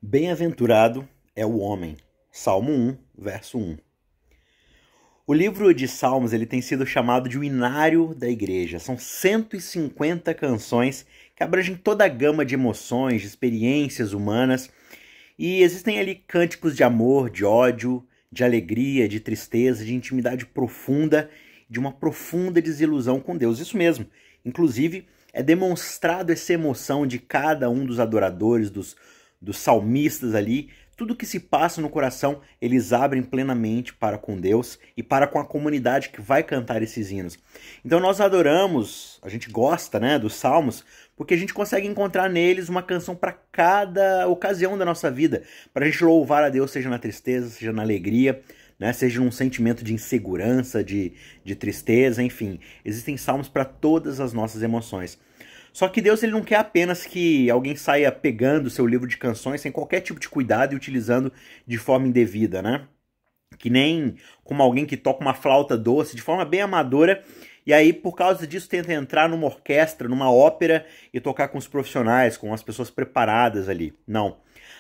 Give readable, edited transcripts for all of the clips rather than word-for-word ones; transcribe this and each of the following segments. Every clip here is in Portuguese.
Bem-aventurado é o homem. Salmo 1, verso 1. O livro de Salmos ele tem sido chamado de o inário da igreja. São 150 canções que abrangem toda a gama de emoções, de experiências humanas. E existem ali cânticos de amor, de ódio, de alegria, de tristeza, de intimidade profunda, de uma profunda desilusão com Deus. Isso mesmo. Inclusive, é demonstrado essa emoção de cada um dos adoradores, dos salmistas ali. Tudo que se passa no coração, eles abrem plenamente para com Deus e para com a comunidade que vai cantar esses hinos. Então nós adoramos, a gente gosta, dos salmos, porque a gente consegue encontrar neles uma canção para cada ocasião da nossa vida, para a gente louvar a Deus, seja na tristeza, seja na alegria, seja num sentimento de insegurança, de tristeza, enfim. Existem salmos para todas as nossas emoções. Só que Deus ele não quer apenas que alguém saia pegando o seu livro de canções sem qualquer tipo de cuidado e utilizando de forma indevida, Que nem como alguém que toca uma flauta doce de forma bem amadora e aí por causa disso tenta entrar numa orquestra, numa ópera e tocar com os profissionais, com as pessoas preparadas ali. Não.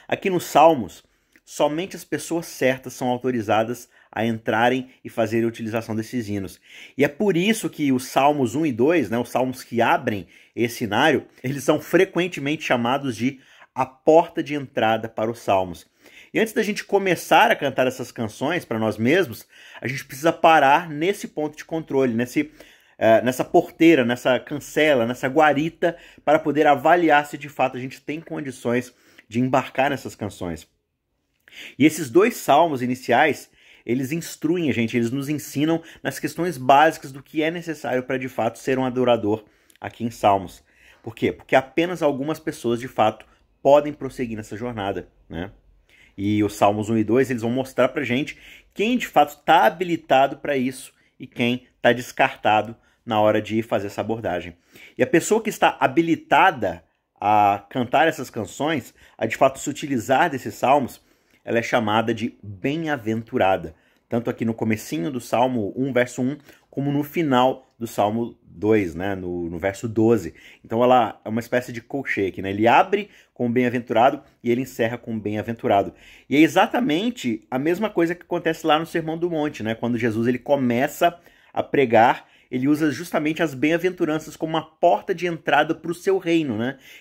Aqui nos Salmos, somente as pessoas certas são autorizadas a entrarem e fazerem a utilização desses hinos. E é por isso que os Salmos 1 e 2, os salmos que abrem esse inário, eles são frequentemente chamados de a porta de entrada para os Salmos. E antes da gente começar a cantar essas canções para nós mesmos, a gente precisa parar nesse ponto de controle, nessa porteira, nessa cancela, nessa guarita, para poder avaliar se de fato a gente tem condições de embarcar nessas canções. E esses dois salmos iniciais, eles instruem a gente, eles nos ensinam nas questões básicas do que é necessário para de fato ser um adorador aqui em Salmos. Por quê? Porque apenas algumas pessoas de fato podem prosseguir nessa jornada, E os Salmos 1 e 2, eles vão mostrar pra gente quem de fato está habilitado para isso e quem está descartado na hora de fazer essa abordagem. E a pessoa que está habilitada a cantar essas canções, a de fato se utilizar desses salmos, ela é chamada de bem-aventurada. Tanto aqui no comecinho do Salmo 1, verso 1, como no final do Salmo 2, no verso 12. Então ela é uma espécie de colchete, Ele abre com bem-aventurado e ele encerra com bem-aventurado. E é exatamente a mesma coisa que acontece lá no Sermão do Monte, Quando Jesus ele começa a pregar, ele usa justamente as bem-aventuranças como uma porta de entrada para o seu reino,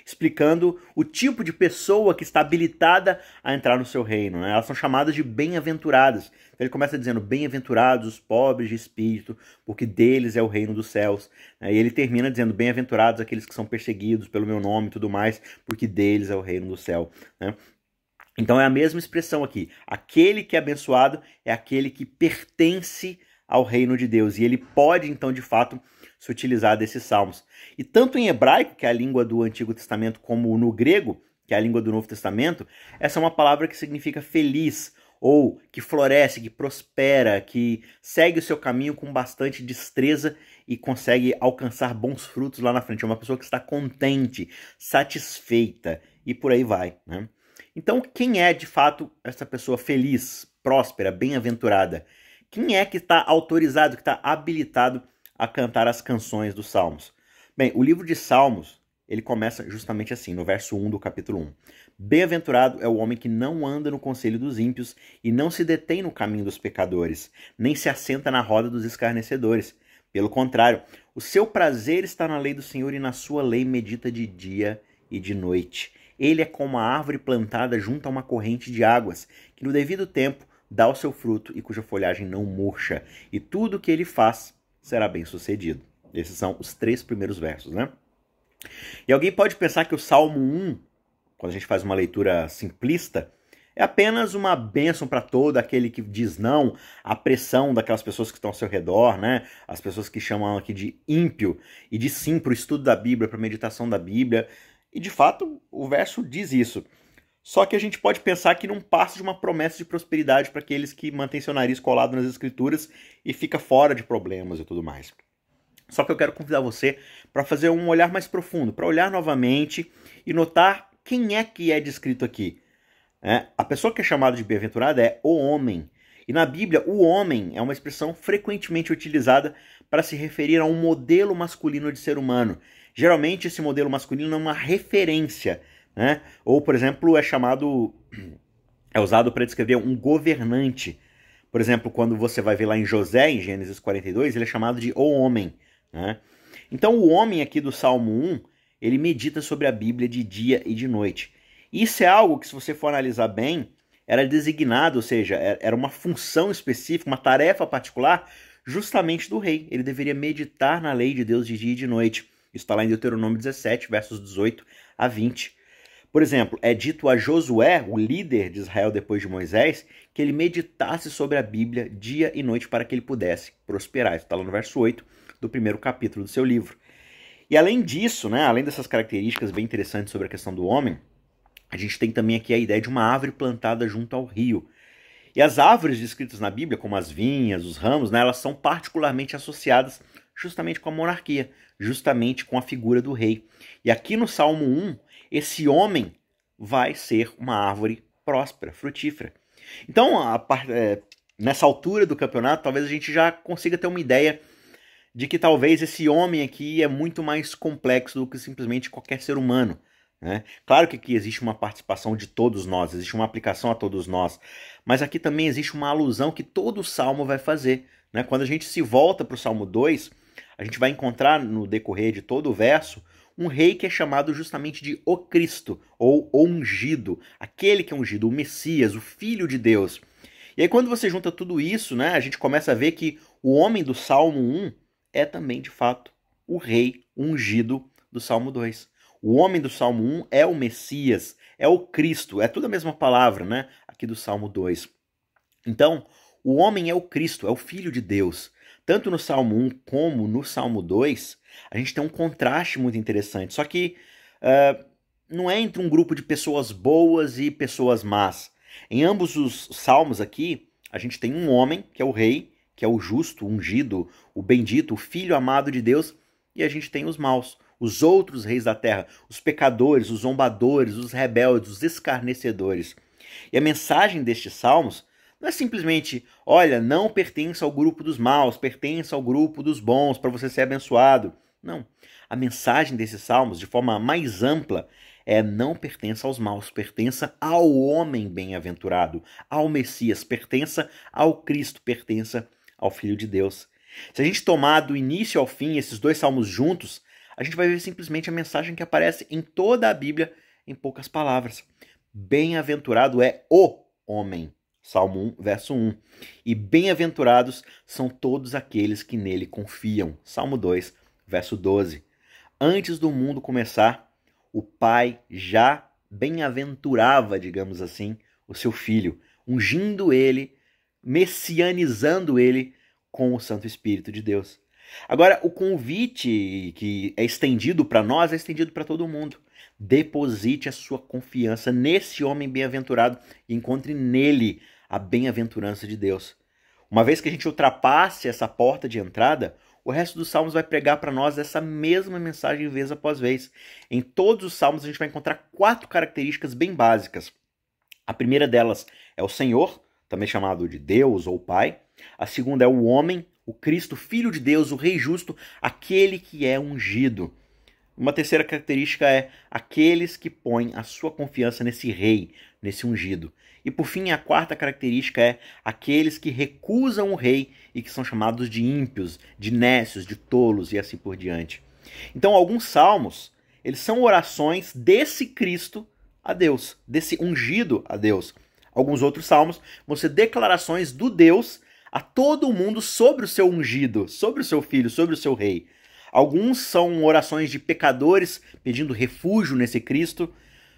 Explicando o tipo de pessoa que está habilitada a entrar no seu reino, Elas são chamadas de bem-aventuradas. Então ele começa dizendo, bem-aventurados os pobres de espírito, porque deles é o reino dos céus. E ele termina dizendo, bem-aventurados aqueles que são perseguidos pelo meu nome e tudo mais, porque deles é o reino do céu, Então é a mesma expressão aqui. Aquele que é abençoado é aquele que pertence ao reino de Deus. E ele pode, então, de fato, se utilizar desses salmos. E tanto em hebraico, que é a língua do Antigo Testamento, como no grego, que é a língua do Novo Testamento, essa é uma palavra que significa feliz, ou que floresce, que prospera, que segue o seu caminho com bastante destreza e consegue alcançar bons frutos lá na frente. É uma pessoa que está contente, satisfeita, e por aí vai, Então, quem é, de fato, essa pessoa feliz, próspera, bem-aventurada? Quem é que está autorizado, que está habilitado a cantar as canções dos Salmos? Bem, o livro de Salmos, ele começa justamente assim, no verso 1 do capítulo 1. Bem-aventurado é o homem que não anda no conselho dos ímpios e não se detém no caminho dos pecadores, nem se assenta na roda dos escarnecedores. Pelo contrário, o seu prazer está na lei do Senhor e na sua lei medita de dia e de noite. Ele é como a árvore plantada junto a uma corrente de águas, que no devido tempo dá o seu fruto e cuja folhagem não murcha, e tudo o que ele faz será bem sucedido. Esses são os 3 primeiros versos, E alguém pode pensar que o Salmo 1, quando a gente faz uma leitura simplista, é apenas uma bênção para todo aquele que diz não à pressão daquelas pessoas que estão ao seu redor, As pessoas que chamam aqui de ímpio, e de sim para o estudo da Bíblia, para a meditação da Bíblia, e de fato o verso diz isso. Só que a gente pode pensar que não passa de uma promessa de prosperidade para aqueles que mantêm seu nariz colado nas escrituras e fica fora de problemas e tudo mais. Só que eu quero convidar você para fazer um olhar mais profundo, para olhar novamente e notar quem é que é descrito aqui. A pessoa que é chamada de bem-aventurada é o homem. E na Bíblia, o homem é uma expressão frequentemente utilizada para se referir a um modelo masculino de ser humano. Geralmente esse modelo masculino é uma referência, Ou, por exemplo, é chamado é usado para descrever um governante. Por exemplo, quando você vai ver lá em José, em Gênesis 42, ele é chamado de o homem, né? Então o homem aqui do Salmo 1, ele medita sobre a Bíblia de dia e de noite. Isso é algo que, se você for analisar bem, era designado, ou seja, era uma função específica, uma tarefa particular, justamente do rei. Ele deveria meditar na lei de Deus de dia e de noite. Isso está lá em Deuteronômio 17, versos 18 a 20. Por exemplo, é dito a Josué, o líder de Israel depois de Moisés, que ele meditasse sobre a Bíblia dia e noite para que ele pudesse prosperar. Isso está lá no verso 8 do primeiro capítulo do seu livro. E além disso, né, além dessas características bem interessantes sobre a questão do homem, a gente tem também aqui a ideia de uma árvore plantada junto ao rio. E as árvores descritas na Bíblia, como as vinhas, os ramos, né, elas são particularmente associadas justamente com a monarquia, justamente com a figura do rei. E aqui no Salmo 1, esse homem vai ser uma árvore próspera, frutífera. Então, nessa altura do campeonato, talvez a gente já consiga ter uma ideia de que talvez esse homem aqui é muito mais complexo do que simplesmente qualquer ser humano, né? Claro que aqui existe uma participação de todos nós, existe uma aplicação a todos nós, mas aqui também existe uma alusão que todo salmo vai fazer, né? Quando a gente se volta para o Salmo 2, a gente vai encontrar no decorrer de todo o verso um rei que é chamado justamente de o Cristo, ou o ungido, aquele que é ungido, o Messias, o Filho de Deus. E aí quando você junta tudo isso, né, a gente começa a ver que o homem do Salmo 1 é também, de fato, o rei ungido do Salmo 2. O homem do Salmo 1 é o Messias, é o Cristo, é tudo a mesma palavra, né, aqui do Salmo 2. Então, o homem é o Cristo, é o Filho de Deus. Tanto no Salmo 1 como no Salmo 2, a gente tem um contraste muito interessante. Só que não é entre um grupo de pessoas boas e pessoas más. Em ambos os salmos aqui, a gente tem um homem, que é o rei, que é o justo, o ungido, o bendito, o filho amado de Deus, e a gente tem os maus, os outros reis da terra, os pecadores, os zombadores, os rebeldes, os escarnecedores. E a mensagem destes salmos não é simplesmente, olha, não pertença ao grupo dos maus, pertença ao grupo dos bons para você ser abençoado. Não. A mensagem desses salmos, de forma mais ampla, é não pertença aos maus, pertença ao homem bem-aventurado, ao Messias, pertença ao Cristo, pertença ao Filho de Deus. Se a gente tomar do início ao fim esses dois salmos juntos, a gente vai ver simplesmente a mensagem que aparece em toda a Bíblia em poucas palavras. Bem-aventurado é o homem. Salmo 1, verso 1. E bem-aventurados são todos aqueles que nele confiam. Salmo 2, verso 12. Antes do mundo começar, o Pai já bem-aventurava, digamos assim, o seu Filho, ungindo ele, messianizando ele com o Santo Espírito de Deus. Agora, o convite que é estendido para nós é estendido para todo mundo. Deposite a sua confiança nesse homem bem-aventurado e encontre nele a bem-aventurança de Deus. Uma vez que a gente ultrapasse essa porta de entrada, o resto dos salmos vai pregar para nós essa mesma mensagem vez após vez. Em todos os salmos a gente vai encontrar 4 características bem básicas. A primeira delas é o Senhor, também chamado de Deus ou Pai. A segunda é o homem, o Cristo, Filho de Deus, o Rei justo, aquele que é ungido. Uma terceira característica é aqueles que põem a sua confiança nesse rei, nesse ungido. E por fim, a quarta característica é aqueles que recusam o rei e que são chamados de ímpios, de nécios, de tolos e assim por diante. Então, alguns salmos, eles são orações desse Cristo a Deus, desse ungido a Deus. Alguns outros salmos vão ser declarações do Deus a todo mundo sobre o seu ungido, sobre o seu filho, sobre o seu rei. Alguns são orações de pecadores pedindo refúgio nesse Cristo.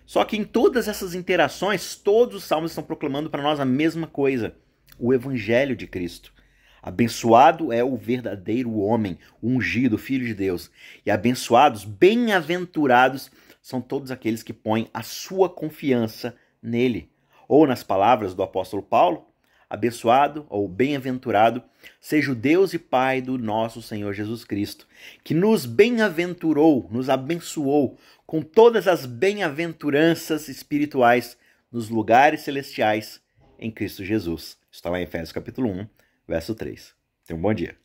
Só que em todas essas interações, todos os salmos estão proclamando para nós a mesma coisa: o Evangelho de Cristo. Abençoado é o verdadeiro homem, o ungido, o Filho de Deus. E abençoados, bem-aventurados, são todos aqueles que põem a sua confiança nele. Ou, nas palavras do apóstolo Paulo, abençoado ou bem-aventurado seja o Deus e Pai do nosso Senhor Jesus Cristo, que nos bem-aventurou, nos abençoou com todas as bem-aventuranças espirituais nos lugares celestiais em Cristo Jesus. Está lá em Efésios capítulo 1, verso 3. Tenha um bom dia.